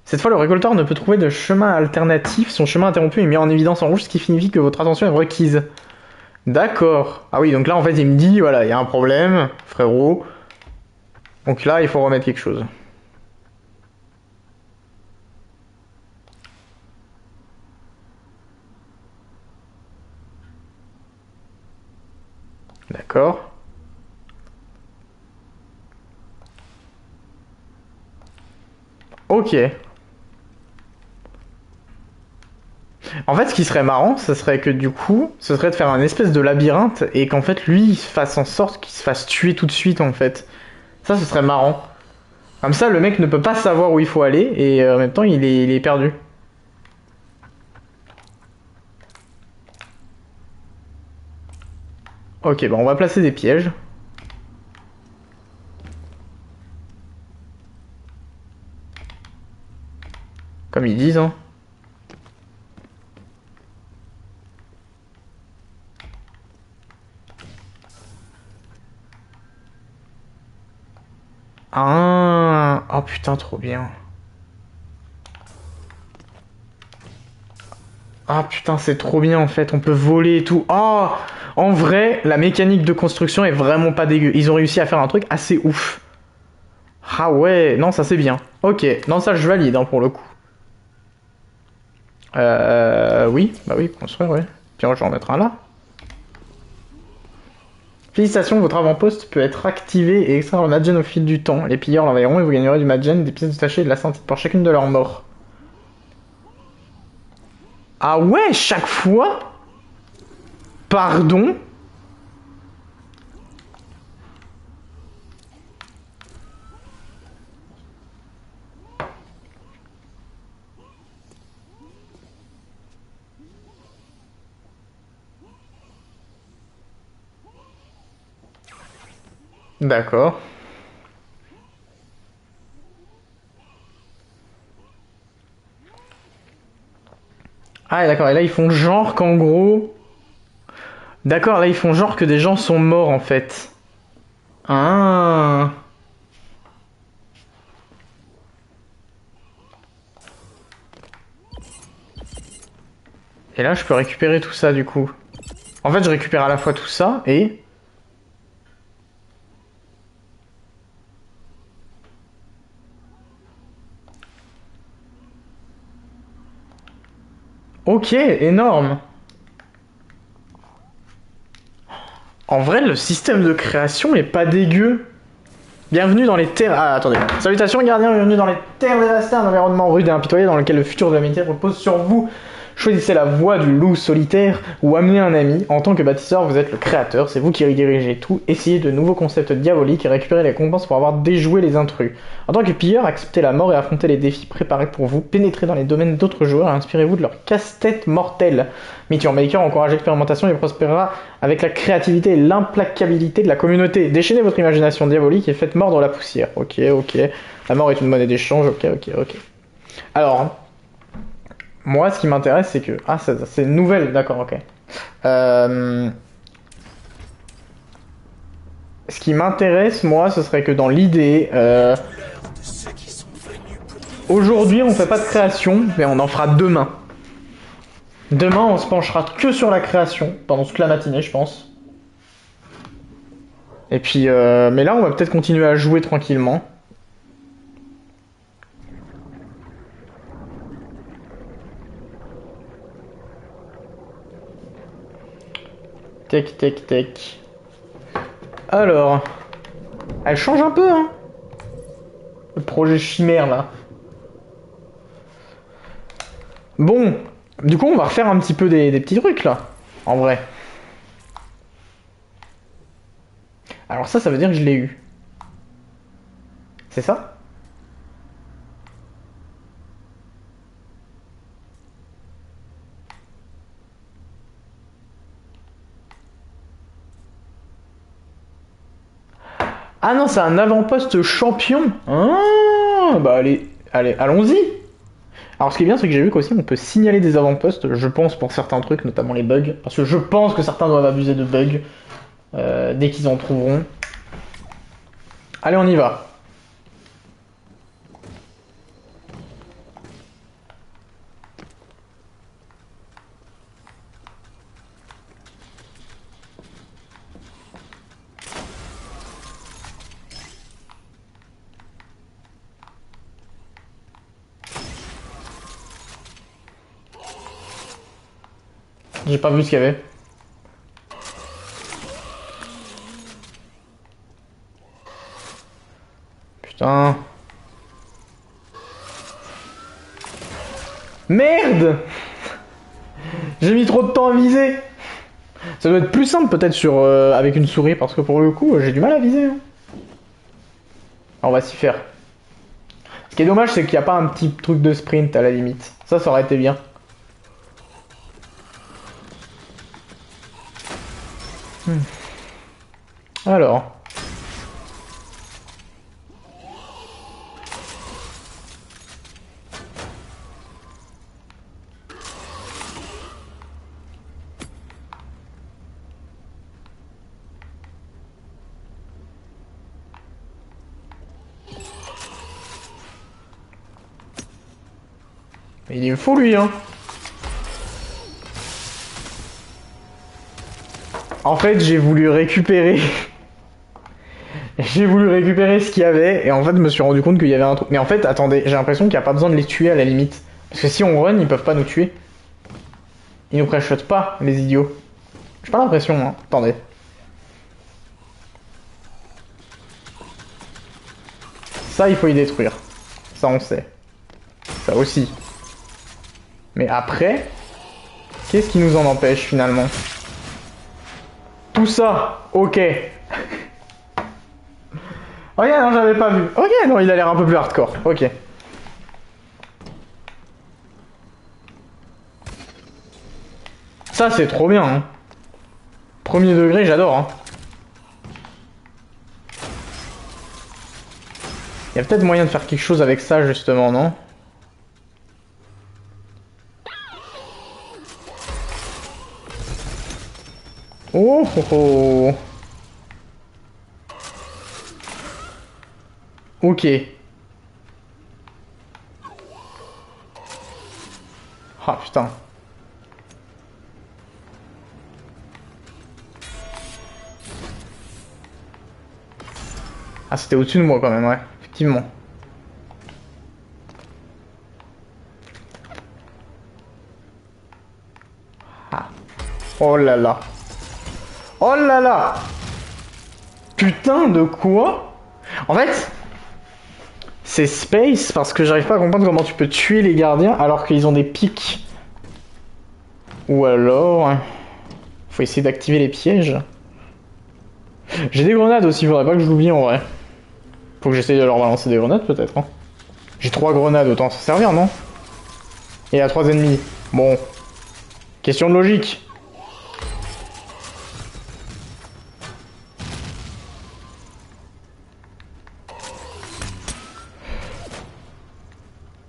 Cette fois, le récolteur ne peut trouver de chemin alternatif. Son chemin interrompu est mis en évidence en rouge, ce qui signifie que votre attention est requise. D'accord. Ah oui, donc là, en fait, il me dit, voilà, il y a un problème, frérot. Donc là, il faut remettre quelque chose. D'accord. Ok. En fait, ce qui serait marrant, ce serait que du coup, ce serait de faire un espèce de labyrinthe et qu'en fait, lui, il fasse en sorte qu'il se fasse tuer tout de suite, en fait. Ça, ce serait marrant. Comme ça, le mec ne peut pas savoir où il faut aller et en même temps, il est perdu. Ok, bah on va placer des pièges. Comme ils disent, hein. Ah, oh putain, trop bien. Ah putain, c'est trop bien en fait, on peut voler et tout. Oh, en vrai, la mécanique de construction est vraiment pas dégueu. Ils ont réussi à faire un truc assez ouf. Ah ouais, non, ça c'est bien. Ok, non, ça je valide hein, pour le coup. Oui, bah oui, construire, ouais. Tiens, je vais en mettre un là. Félicitations, votre avant-poste peut être activé et extraire le Madgen au fil du temps. Les pilleurs l'envahiront et vous gagnerez du Madgen, des pièces détachées et de la sentite pour chacune de leurs morts. Ah ouais, chaque fois? Pardon? D'accord. Ah d'accord, et là ils font genre qu'en gros... D'accord, là ils font genre que des gens sont morts en fait. Ah. Et là je peux récupérer tout ça du coup. En fait je récupère à la fois tout ça et... Ok, énorme. En vrai le système de création est pas dégueu. Bienvenue dans les terres... Ah, attendez. Salutations, gardiens, bienvenue dans les terres dévastées, un environnement rude et impitoyé dans lequel le futur de l'humanité repose sur vous. Choisissez la voie du loup solitaire ou amenez un ami. En tant que bâtisseur, vous êtes le créateur, c'est vous qui dirigez tout. Essayez de nouveaux concepts diaboliques et récupérez les récompenses pour avoir déjoué les intrus. En tant que pilleur, acceptez la mort et affrontez les défis préparés pour vous. Pénétrez dans les domaines d'autres joueurs et inspirez-vous de leur casse-tête mortelle. Meteor Maker encourage l'expérimentation et prospérera avec la créativité et l'implacabilité de la communauté. Déchaînez votre imagination diabolique et faites mordre la poussière. Ok, ok. La mort est une monnaie d'échange. Ok, ok, ok. Alors... Moi, ce qui m'intéresse, c'est que... Ah, c'est une nouvelle, d'accord, ok. Ce qui m'intéresse, moi, ce serait que dans l'idée... Aujourd'hui, on fait pas de création, mais on en fera demain. Demain, on se penchera que sur la création, pendant toute la matinée, je pense. Et puis... mais là, on va peut-être continuer à jouer tranquillement. Tac, tac, tac. Alors... Elle change un peu, hein. Le projet chimère, là. Bon. Du coup, on va refaire un petit peu des petits trucs, là. En vrai. Alors ça veut dire que je l'ai eu. C'est ça ? Ah non, c'est un avant-poste champion. Ah, bah allez, allez, allons-y. Alors ce qui est bien, c'est que j'ai vu qu'aussi on peut signaler des avant-postes, je pense, pour certains trucs, notamment les bugs. Parce que je pense que certains doivent abuser de bugs dès qu'ils en trouveront. Allez, on y va. J'ai pas vu ce qu'il y avait. Putain. Merde. J'ai mis trop de temps à viser. Ça doit être plus simple peut-être sur avec une souris parce que pour le coup j'ai du mal à viser. Hein. On va s'y faire. Ce qui est dommage c'est qu'il n'y a pas un petit truc de sprint à la limite. Ça aurait été bien. Alors. Il est fou lui, hein. En fait, j'ai voulu récupérer... j'ai voulu récupérer ce qu'il y avait, et en fait, je me suis rendu compte qu'il y avait un truc. Mais en fait, attendez, j'ai l'impression qu'il n'y a pas besoin de les tuer à la limite. Parce que si on run, ils peuvent pas nous tuer. Ils nous pré-shotent pas, les idiots. J'ai pas l'impression, hein. Attendez. Ça, il faut y détruire. Ça, on sait. Ça aussi. Mais après, qu'est-ce qui nous en empêche, finalement? Tout ça, ok. Ok, non, j'avais pas vu. Ok, non, il a l'air un peu plus hardcore. Ok. Ça, c'est trop bien, hein. Premier degré, j'adore, hein. Il y a peut-être moyen de faire quelque chose avec ça, justement, non? Oh, oh, oh. Ok. Ah, putain. Ah, c'était au-dessus de moi quand même, ouais. Effectivement. Ah. Oh là là. Oh là là. Putain de quoi? En fait, c'est space parce que j'arrive pas à comprendre comment tu peux tuer les gardiens alors qu'ils ont des pics. Ou alors... faut essayer d'activer les pièges. J'ai des grenades aussi, faudrait pas que je l'oublie en vrai. Faut que j'essaye de leur balancer des grenades peut-être. Hein. J'ai 3 grenades, autant s'en servir, non? Et il y a 3 ennemis. Bon. Question de logique.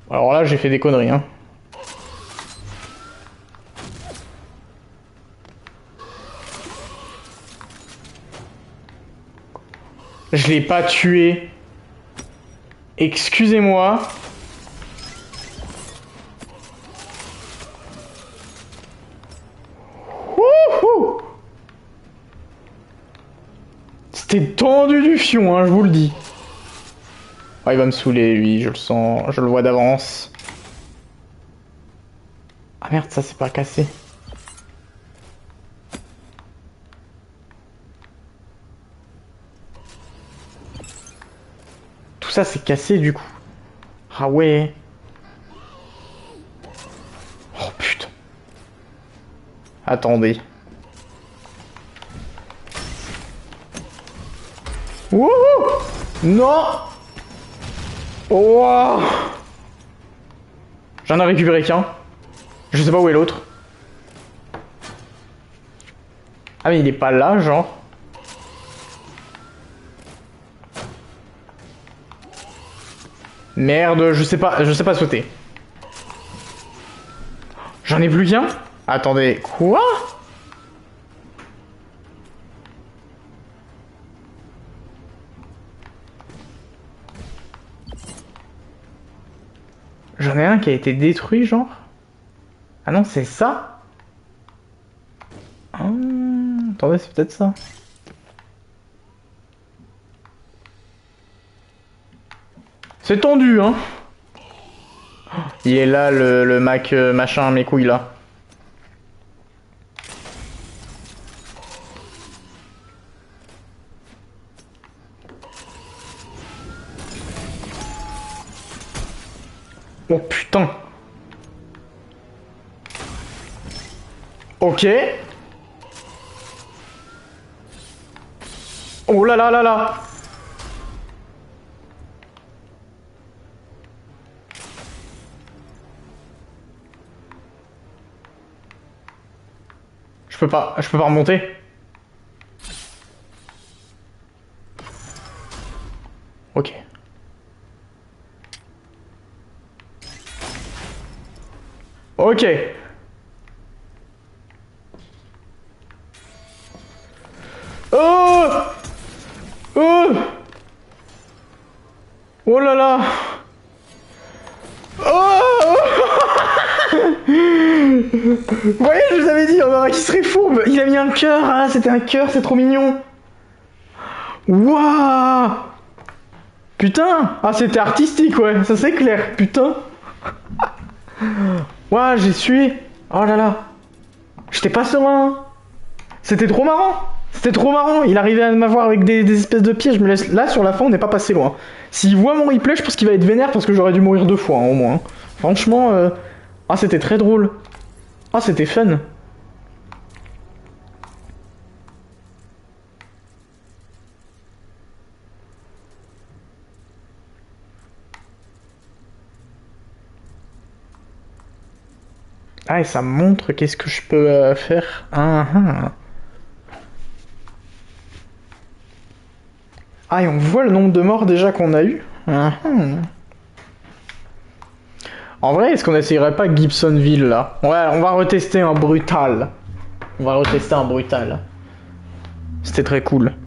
Alors là, j'ai fait des conneries, hein. Je l'ai pas tué. Excusez-moi. Wouhou! C'était tendu du fion, hein, je vous le dis. Oh, il va me saouler, lui, je le sens, je le vois d'avance. Ah merde, ça c'est pas cassé. Tout ça c'est cassé du coup. Ah ouais. Oh putain. Attendez. Wouhou! Non! Oh! J'en ai récupéré qu'un. Je sais pas où est l'autre. Ah mais il est pas là, genre. Merde, je sais pas sauter. J'en ai plus qu'un? Attendez, quoi? J'en ai un qui a été détruit, genre? Ah non, c'est ça? Ah, attendez, c'est peut-être ça. C'est tendu, hein. Il est là, le Mac machin, mes couilles, là. Oh putain. Ok. Oh là là là là. Je peux pas remonter. Ok. Ok. Oh! Oh! Oh là là! Oh! Vous voyez, je vous avais dit, on aurait qui serait fourbe. Il a mis un cœur, ah, c'était un cœur, c'est trop mignon. Waouh. Putain. Ah, c'était artistique, ouais, ça c'est clair, putain. Waouh, j'ai sué. Oh là là. J'étais pas serein. C'était trop marrant. C'était trop marrant. Il arrivait à m'avoir avec des espèces de pièges. Je me laisse... Là, sur la fin, on n'est pas passé loin. S'il voit mon replay, je pense qu'il va être vénère parce que j'aurais dû mourir 2 fois, hein, au moins. Franchement, ah, c'était très drôle. Ah, c'était fun. Ah, et ça me montre qu'est-ce que je peux faire. Ah, et on voit le nombre de morts déjà qu'on a eu. En vrai, est-ce qu'on essayerait pas Gibsonville, là? Ouais, on va retester un brutal. On va retester un brutal. C'était très cool.